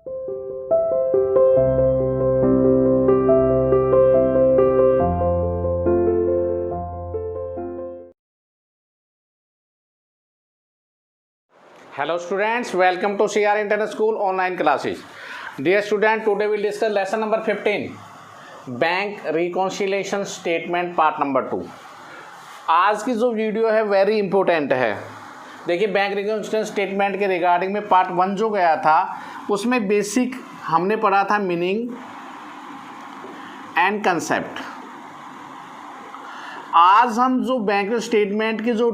Hello students, welcome to CR Internet School online classes. Dear student, today we will discuss lesson number 15, bank reconciliation statement part number 2. आज की जो video है very important है. देखिए, bank reconciliation statement के regarding में part 1 जो गया था उसमें बेसिक हमने पढ़ा था मीनिंग एंड कंसेप्ट. आज हम जो बैंक स्टेटमेंट की जो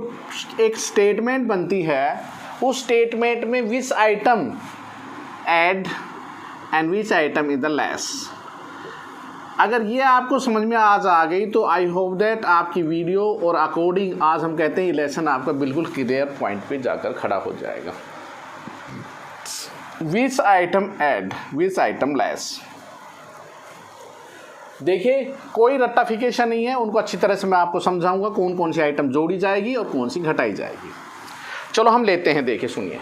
एक स्टेटमेंट बनती है उस स्टेटमेंट में विच item add and which item is the less. अगर ये आपको समझ में आज आ गई तो आई होप दैट आपकी वीडियो और अकॉर्डिंग आज हम कहते हैं ये लेसन आपका बिल्कुल क्लियर पॉइंट पे जाकर खड़ा हो जाएगा. विच आइटम ऐड विच आइटम लेस. देखिए, कोई रट्टाफिकेशन नहीं है, उनको अच्छी तरह से मैं आपको समझाऊंगा कौन कौन सी आइटम जोड़ी जाएगी और कौन सी घटाई जाएगी. चलो हम लेते हैं. देखिए सुनिए,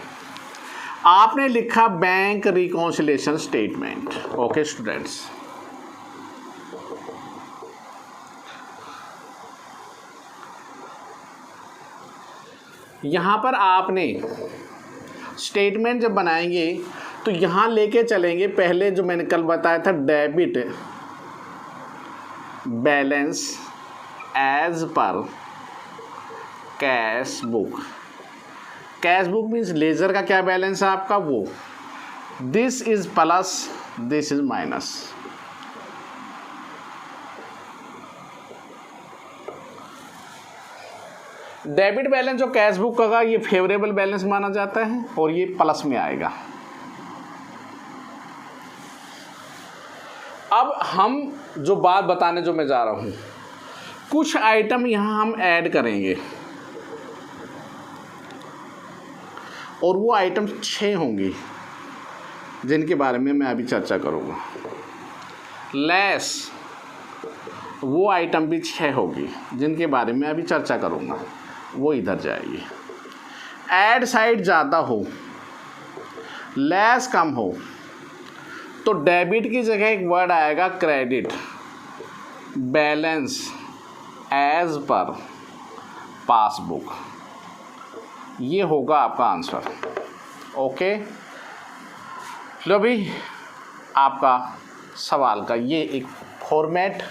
आपने लिखा bank reconciliation statement. Okay students, यहाँ पर आपने स्टेटमेंट जब बनाएंगे तो यहाँ लेके चलेंगे. पहले जो मैंने कल बताया था debit balance as per cash book. Cash book means ledger का क्या बैलेंस है आपका, वो this is plus this is minus. Debit balance जो कैश बुक का ये फेवरेबल बैलेंस माना जाता है और ये प्लस में आएगा. अब हम जो बात बताने जो मैं जा रहा हूं, कुछ आइटम यहां हम ऐड करेंगे और वो आइटम 6 होंगी जिनके बारे में मैं अभी चर्चा करूँगा. लेस वो आइटम भी 6 होगी जिनके बारे में अभी चर्चा करूँगा, वो इधर जाएगी. ऐड साइड ज़्यादा हो, लेस कम हो, तो डेबिट की जगह एक वर्ड आएगा credit. Balance as per passbook, ये होगा आपका आंसर. ओके, लो भाई, आपका सवाल का ये एक फॉर्मेट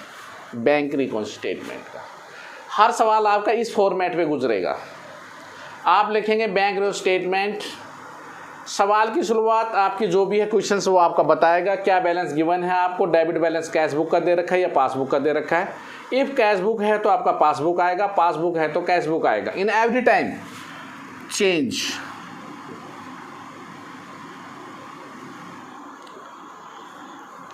बैंक रिकॉन्सिलेशन स्टेटमेंट का. हर सवाल आपका इस फॉर्मेट पे गुजरेगा. आप लिखेंगे बैंक रिकॉन्सिलेशन स्टेटमेंट. सवाल की शुरुआत आपकी जो भी है क्वेश्चन वो आपका बताएगा क्या बैलेंस गिवन है आपको. डेबिट बैलेंस कैश बुक का दे रखा है या पासबुक का दे रखा है. इफ़ कैश बुक है तो आपका पासबुक आएगा, पासबुक है तो कैश बुक आएगा. In every time change.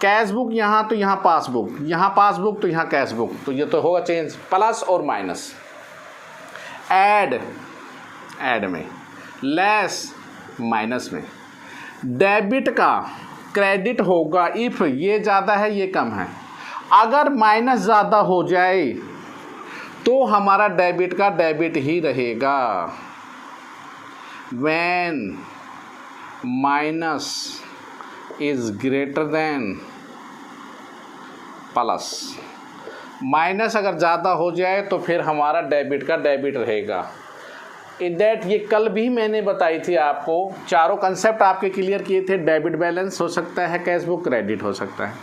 Cash book यहाँ तो यहाँ पासबुक, यहाँ पासबुक तो यहाँ कैश बुक, तो ये तो होगा चेंज. प्लस और माइनस. ऐड में, लेस माइनस में. डेबिट का क्रेडिट होगा इफ ये ज़्यादा है ये कम है. अगर माइनस ज़्यादा हो जाए तो हमारा डेबिट का डेबिट ही रहेगा. when minus is greater than plus. Minus अगर ज़्यादा हो जाए तो फिर हमारा डेबिट का डेबिट रहेगा. इन दैट ये कल भी मैंने बताई थी आपको, चारों कंसेप्ट आपके क्लियर किए थे. डेबिट बैलेंस हो सकता है कैश बुक, क्रेडिट हो सकता है.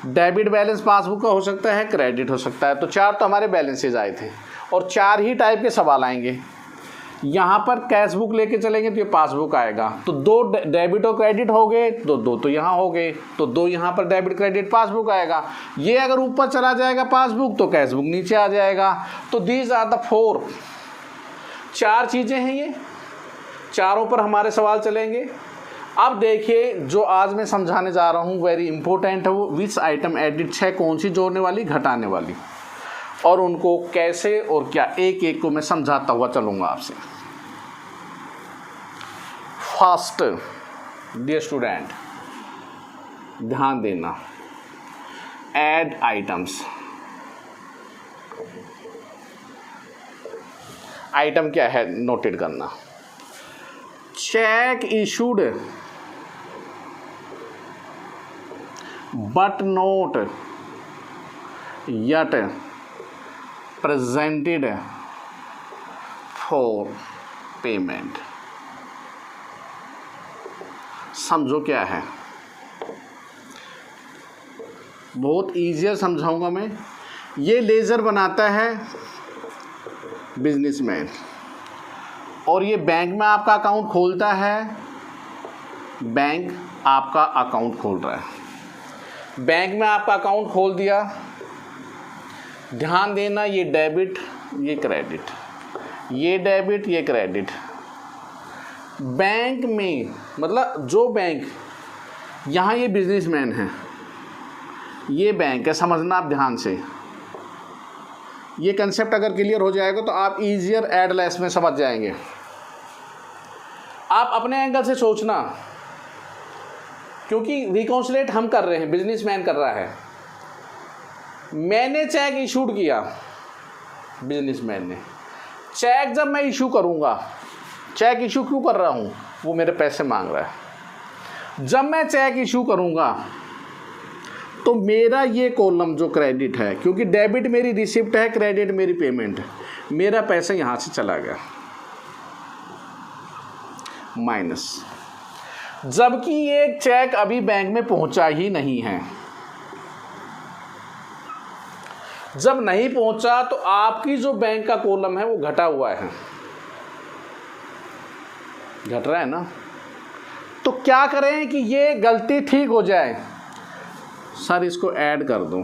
डेबिट बैलेंस पासबुक का हो सकता है, क्रेडिट हो सकता है. तो 4 तो हमारे बैलेंसेज आए थे और 4 ही टाइप के सवाल आएंगे. यहाँ पर कैश बुक लेके चलेंगे तो ये पासबुक आएगा. तो 2 डेबिट और क्रेडिट हो गए तो 2 तो यहाँ हो गए, तो 2 यहाँ पर डेबिट क्रेडिट पासबुक आएगा. ये अगर ऊपर चला जाएगा पासबुक तो कैश बुक नीचे आ जाएगा. तो दीज आर द 4 चीज़ें हैं. ये चारों पर हमारे सवाल चलेंगे. अब देखिए, जो आज मैं समझाने जा रहा हूँ वेरी इंपॉर्टेंट है वो विच आइटम एडिड. 6 कौन सी जोड़ने वाली, घटाने वाली, और उनको कैसे और क्या, एक एक को मैं समझाता हुआ चलूँगा आपसे. फर्स्ट डियर स्टूडेंट, ध्यान देना, ऐड आइटम्स. आइटम क्या है नोटेड करना. Check issued but not yet presented for payment। समझो क्या है, बहुत ईजियर समझाऊंगा मैं। ये लेज़र बनाता है बिजनेसमैन, और ये बैंक में आपका अकाउंट खोलता है। बैंक आपका अकाउंट खोल रहा है, बैंक में आपका अकाउंट खोल दिया। ध्यान देना, ये डेबिट ये क्रेडिट, ये डेबिट ये क्रेडिट। बैंक में मतलब जो बैंक, यहाँ ये बिजनेसमैन है, ये बैंक है, समझना आप ध्यान से। ये कंसेप्ट अगर क्लियर हो जाएगा तो आप ईजियर एड लेस में समझ जाएंगे। आप अपने एंगल से सोचना, क्योंकि रिकॉन्सिलेट हम कर रहे हैं, बिजनेसमैन कर रहा है। मैंने चेक इशूड किया, बिजनेसमैन ने। चेक जब मैं इशू करूंगा, चेक इशू क्यों कर रहा हूं, वो मेरे पैसे मांग रहा है। जब मैं चेक इशू करूंगा तो मेरा ये कॉलम जो क्रेडिट है, क्योंकि डेबिट मेरी रिसिप्ट है, क्रेडिट मेरी पेमेंट है, मेरा पैसा यहाँ से चला गया, माइनस। जबकि ये चेक अभी बैंक में पहुंचा ही नहीं है। जब नहीं पहुंचा तो आपकी जो बैंक का कॉलम है वो घटा हुआ है, घट रहा है ना। तो क्या करें कि ये गलती ठीक हो जाए, सर इसको ऐड कर दूं।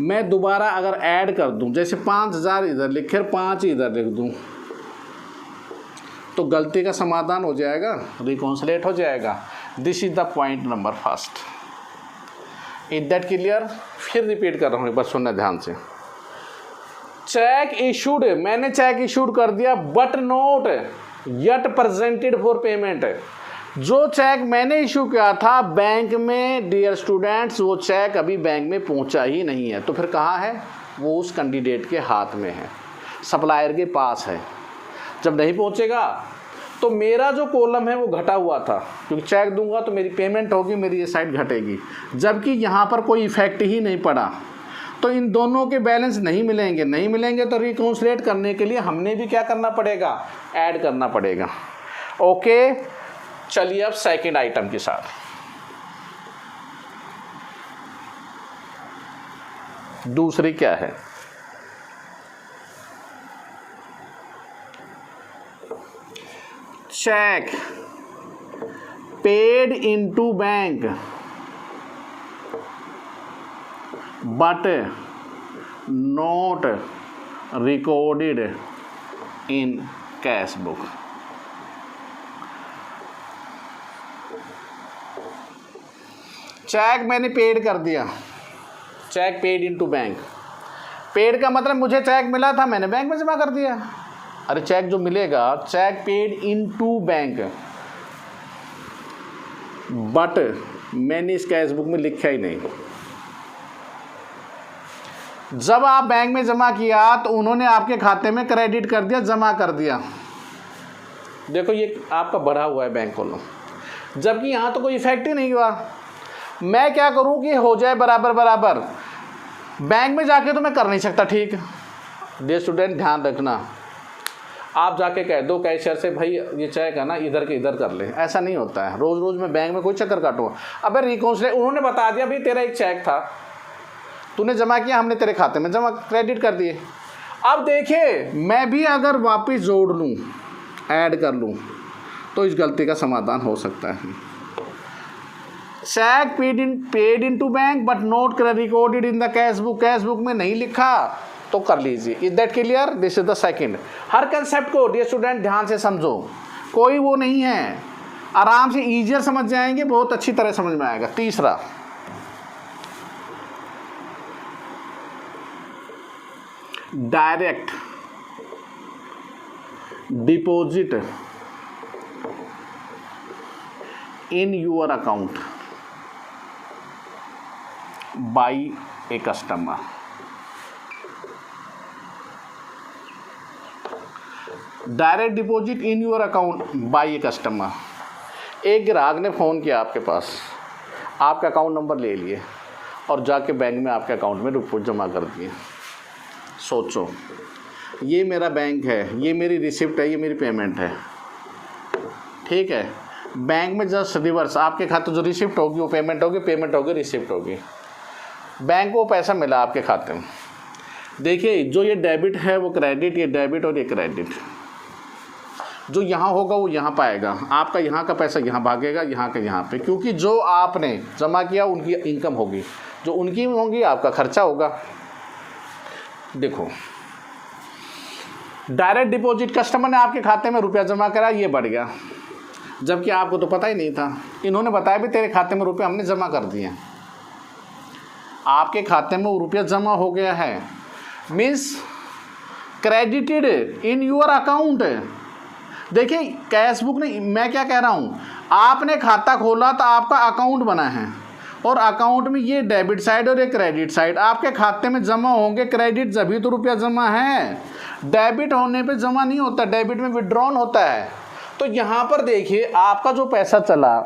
मैं दोबारा अगर ऐड कर दूं, जैसे 5000 इधर लिखे 5 इधर लिख दूं, तो गलती का समाधान हो जाएगा, रिकॉन्सिलेट हो जाएगा। This is the point number first. Is that clear? फिर रिपीट कर रहा हूँ, एक बार सुनना ध्यान से। चेक इशूड, मैंने चेक इशूड कर दिया, but note yet presented for payment. जो चेक मैंने इशू किया था बैंक में, डियर स्टूडेंट्स, वो चेक अभी बैंक में पहुंचा ही नहीं है। तो फिर कहाँ है वो? उस कैंडिडेट के हाथ में है, सप्लायर के पास है। जब नहीं पहुंचेगा तो मेरा जो कॉलम है वो घटा हुआ था, क्योंकि चेक दूंगा तो मेरी पेमेंट होगी, मेरी ये साइड घटेगी। जबकि यहाँ पर कोई इफेक्ट ही नहीं पड़ा, तो इन दोनों के बैलेंस नहीं मिलेंगे। नहीं मिलेंगे तो रिकॉन्सिलेट करने के लिए हमने भी क्या करना पड़ेगा? ऐड करना पड़ेगा। ओके, चलिए अब सेकंड आइटम के साथ। दूसरी क्या है? Cheque paid into bank but not recorded in cash book. Cheque मैंने पेड कर दिया, cheque paid into bank. Paid का मतलब मुझे चेक मिला था, मैंने बैंक में जमा कर दिया। अरे चेक जो मिलेगा, cheque paid into bank, but मैंने इस कैश बुक में लिखा ही नहीं। जब आप बैंक में जमा किया तो उन्होंने आपके खाते में क्रेडिट कर दिया, जमा कर दिया। देखो ये आपका बढ़ा हुआ है बैंक कॉलम, जबकि यहाँ तो कोई इफेक्ट ही नहीं हुआ। मैं क्या करूँ कि हो जाए बराबर बराबर। बैंक में जाके तो मैं कर नहीं सकता, ठीक। डियर स्टूडेंट ध्यान रखना, आप जाके कह दो कैशियर से, भाई ये चेक है ना इधर के इधर कर ले, ऐसा नहीं होता है। रोज़ रोज़ मैं बैंक में कोई चक्कर काटूंगा। अबे रिकॉन्सिलेट, उन्होंने बता दिया भाई तेरा एक चेक था, तूने जमा किया, हमने तेरे खाते में जमा क्रेडिट कर दिए। अब देखिए, मैं भी अगर वापस जोड़ लूँ, ऐड कर लूँ, तो इस गलती का समाधान हो सकता है। Cheque paid into bank but not recorded in the cash book, cash book में नहीं लिखा तो कर लीजिए। Is that clear? This is the second. हर कंसेप्ट को डियर स्टूडेंट ध्यान से समझो, कोई वो नहीं है, आराम से ईजियर समझ जाएंगे, बहुत अच्छी तरह समझ में आएगा। तीसरा, direct deposit in your account by a customer. Direct deposit in your account by a customer. एक ग्राहक ने फ़ोन किया आपके पास, आपका अकाउंट नंबर ले लिए और जाके बैंक में आपके अकाउंट में रुपये जमा कर दिए। सोचो, ये मेरा बैंक है, ये मेरी रिसिप्ट है, ये मेरी पेमेंट है, ठीक है। बैंक में जस्ट रिवर्स आपके खाते जो रिसिप्ट होगी वो पेमेंट होगी, पेमेंट होगी रिसिप्ट होगी। बैंक को पैसा मिला आपके खाते में। देखिए, जो ये डेबिट है वो क्रेडिट, ये डेबिट और ये क्रेडिट। जो यहाँ होगा वो यहाँ पाएगा, आपका यहाँ का पैसा यहाँ भागेगा, यहाँ का यहाँ पे, क्योंकि जो आपने जमा किया उनकी इनकम होगी, जो उनकी होगी आपका खर्चा होगा। देखो, डायरेक्ट डिपॉजिट, कस्टमर ने आपके खाते में रुपया जमा करा, ये बढ़ गया, जबकि आपको तो पता ही नहीं था। इन्होंने बताया भी तेरे खाते में रुपये हमने जमा कर दिए, आपके खाते में वो रुपया जमा हो गया है, means credited in your account. देखिए, कैश बुक नहीं, मैं क्या कह रहा हूँ, आपने खाता खोला तो आपका अकाउंट बना है और अकाउंट में ये डेबिट साइड और ये क्रेडिट साइड आपके खाते में जमा होंगे। क्रेडिट जभी तो रुपया जमा है, डेबिट होने पे जमा नहीं होता, डेबिट में विड्रॉन होता है। तो यहाँ पर देखिए आपका जो पैसा चला,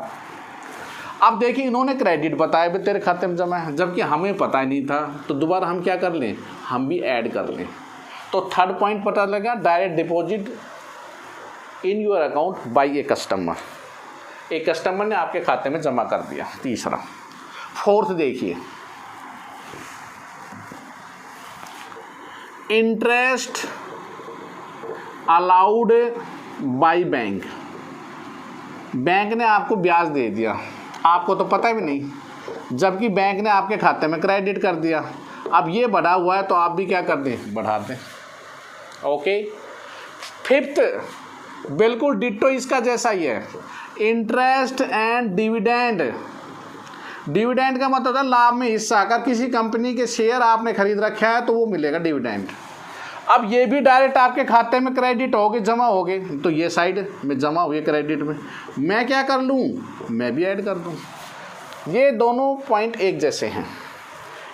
अब देखिए इन्होंने क्रेडिट बताया भी तेरे खाते में जमा है, जबकि हमें पता ही नहीं था। तो दोबारा हम क्या कर लें, हम भी ऐड कर लें। तो थर्ड पॉइंट पता लगा, direct deposit in your account by a customer, एक कस्टमर ने आपके खाते में जमा कर दिया। तीसरा, फोर्थ देखिए, interest allowed by bank. Bank ने आपको ब्याज दे दिया, आपको तो पता भी नहीं, जबकि बैंक ने आपके खाते में क्रेडिट कर दिया। अब ये बढ़ा हुआ है तो आप भी क्या कर दें, बढ़ा दें। ओके। फिफ्थ, बिल्कुल डिट्टो इसका जैसा ही है, इंटरेस्ट एंड डिविडेंड। डिविडेंड का मतलब है लाभ में हिस्सा। अगर किसी कंपनी के शेयर आपने खरीद रखा है तो वो मिलेगा डिविडेंड। अब ये भी डायरेक्ट आपके खाते में क्रेडिट हो गए, जमा हो गए, तो ये साइड में जमा हुए क्रेडिट में, मैं क्या कर लूँ, मैं भी ऐड कर दूँ। ये दोनों पॉइंट एक जैसे हैं,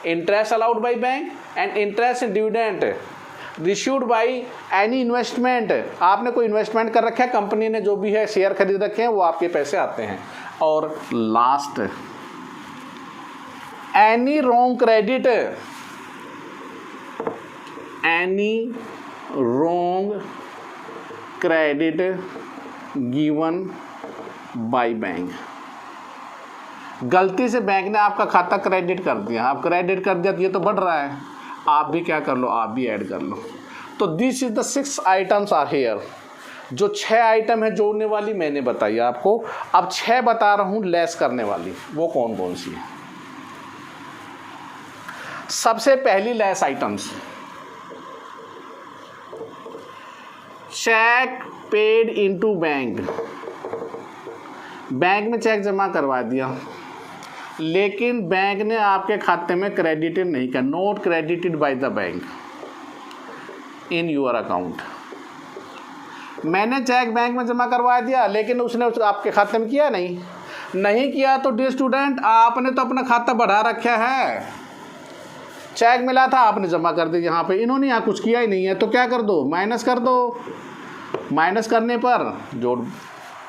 interest allowed by bank and interest dividend reissued by any investment. आपने कोई इन्वेस्टमेंट कर रखा है, कंपनी ने जो भी है शेयर खरीद रखे हैं, वो आपके पैसे आते हैं। और last, any wrong credit, any wrong credit given by bank. गलती से बैंक ने आपका खाता क्रेडिट कर दिया, आप क्रेडिट कर दिया तो ये तो बढ़ रहा है, आप भी क्या कर लो, आप भी ऐड कर लो। तो this is the 6 items are here. जो 6 आइटम है जोड़ने वाली मैंने बताई आपको, अब 6 बता रहा हूँ लेस करने वाली, वो कौन कौन सी है। सबसे पहली less items, cheque paid into bank. Bank में चेक जमा करवा दिया, लेकिन बैंक ने आपके खाते में क्रेडिटेड नहीं किया, not credited bye the bank in your account. मैंने चेक बैंक में जमा करवा दिया, लेकिन उसने आपके खाते में किया नहीं किया। तो डियर स्टूडेंट, आपने तो अपना खाता बढ़ा रखा है, चेक मिला था आपने जमा कर दिया यहाँ पे, इन्होंने यहाँ कुछ किया ही नहीं है। तो क्या कर दो, माइनस कर दो। माइनस करने पर जोड़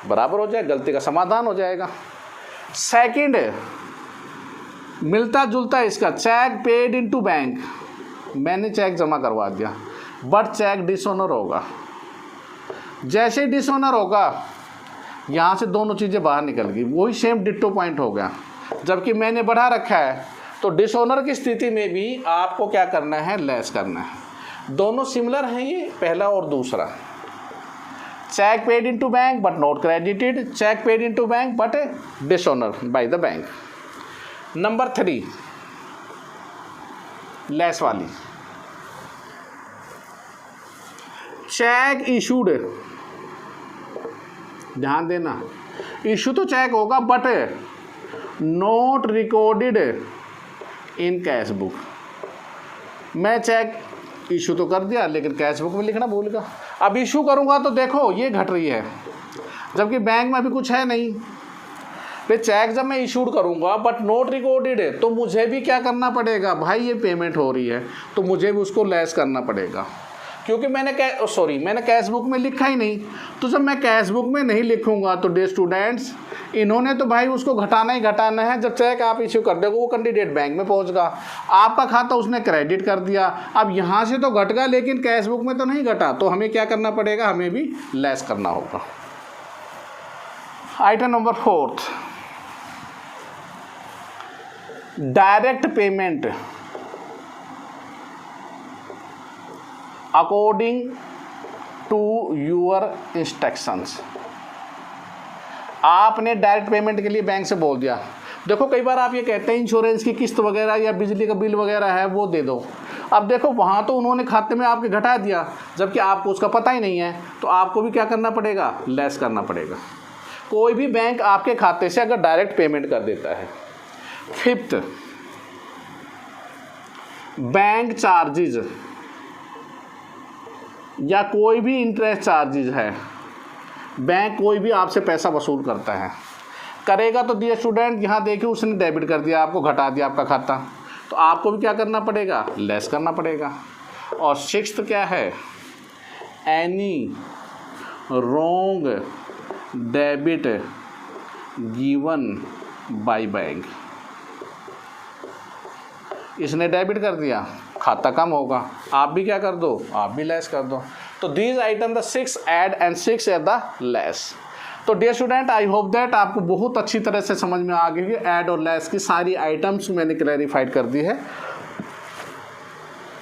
बराबर हो जाए, गलती का समाधान हो जाएगा। सेकंड, मिलता जुलता इसका, चेक पेड इनटू बैंक। मैंने चेक जमा करवा दिया, बट चेक डिसऑनर होगा। जैसे डिसऑनर होगा, यहाँ से दोनों चीज़ें बाहर निकल गई, वही सेम डिट्टो पॉइंट हो गया। जबकि मैंने बढ़ा रखा है, तो डिसऑनर की स्थिति में भी आपको क्या करना है, लेस करना है। दोनों सिमिलर हैं ये, पहला और दूसरा। Cheque paid into bank but not credited, cheque paid into bank but dishonour by the bank. Number 3, less वाली, चेक इशूड। ध्यान देना, इशू तो चेक होगा but not recorded in cash book. मैं चेक इशू तो कर दिया, लेकिन कैश बुक में लिखना भूल गया। अब इशू करूंगा तो देखो ये घट रही है, जबकि बैंक में अभी कुछ है नहीं। फिर चेक जब मैं इशूड करूंगा बट नॉट रिकॉर्डेड है, तो मुझे भी क्या करना पड़ेगा भाई, ये पेमेंट हो रही है तो मुझे भी उसको लेस करना पड़ेगा। क्योंकि मैंने कैश बुक में लिखा ही नहीं। तो जब मैं कैश बुक में नहीं लिखूंगा तो डियर स्टूडेंट्स, इन्होंने तो भाई उसको घटाना ही घटाना है। जब चेक आप इश्यू कर दोगे वो कैंडिडेट बैंक में पहुंचगा, आपका खाता उसने क्रेडिट कर दिया। अब यहाँ से तो घट गया लेकिन कैश बुक में तो नहीं घटा, तो हमें क्या करना पड़ेगा, हमें भी लेस करना होगा। Item number 4, direct payment according to your instructions. आपने डायरेक्ट पेमेंट के लिए बैंक से बोल दिया, देखो कई बार आप ये कहते हैं इंश्योरेंस की किस्त वगैरह या बिजली का बिल वगैरह है वो दे दो। अब देखो वहाँ तो उन्होंने खाते में आपके घटा दिया, जबकि आपको उसका पता ही नहीं है, तो आपको भी क्या करना पड़ेगा, लेस करना पड़ेगा। कोई भी बैंक आपके खाते से अगर डायरेक्ट पेमेंट कर देता है। 5th, बैंक चार्जेस या कोई भी इंटरेस्ट चार्जेस है, बैंक कोई भी आपसे पैसा वसूल करता है, करेगा तो डियर स्टूडेंट यहाँ देखिए उसने डेबिट कर दिया, आपको घटा दिया आपका खाता, तो आपको भी क्या करना पड़ेगा, लेस करना पड़ेगा। और 6th क्या है, any wrong debit given by bank. इसने डेबिट कर दिया, खाता कम होगा, आप भी क्या कर दो, आप भी लेस कर दो। तो these item the 6 add and 6 at the less. तो dear student I hope that आपको बहुत अच्छी तरह से समझ में आ गई है। ऐड और लेस की सारी आइटम्स मैंने क्लैरिफाइड कर दी है।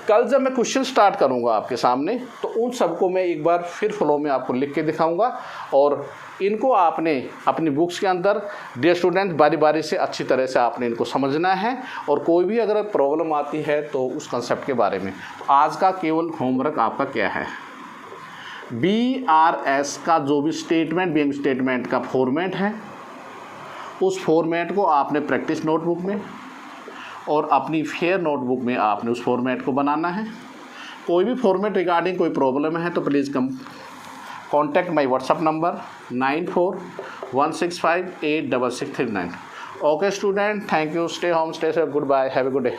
कल जब मैं क्वेश्चन स्टार्ट करूंगा आपके सामने तो उन सबको मैं एक बार फिर फ्लो में आपको लिख के दिखाऊंगा और इनको आपने अपनी बुक्स के अंदर डियर स्टूडेंट बारी बारी से अच्छी तरह से आपने इनको समझना है। और कोई भी अगर प्रॉब्लम आती है तो उस कंसेप्ट के बारे में। आज का केवल होमवर्क आपका क्या है, BRS का जो भी स्टेटमेंट, बैंक स्टेटमेंट का फॉर्मेट है, उस फॉर्मेट को आपने प्रैक्टिस नोटबुक में और अपनी फेयर नोटबुक में आपने उस फॉर्मेट को बनाना है। कोई भी फॉर्मेट रिगार्डिंग कोई प्रॉब्लम है तो please contact my WhatsApp number 9416586639। Okay student, thank you, stay home, stay safe, good bye, have a good day.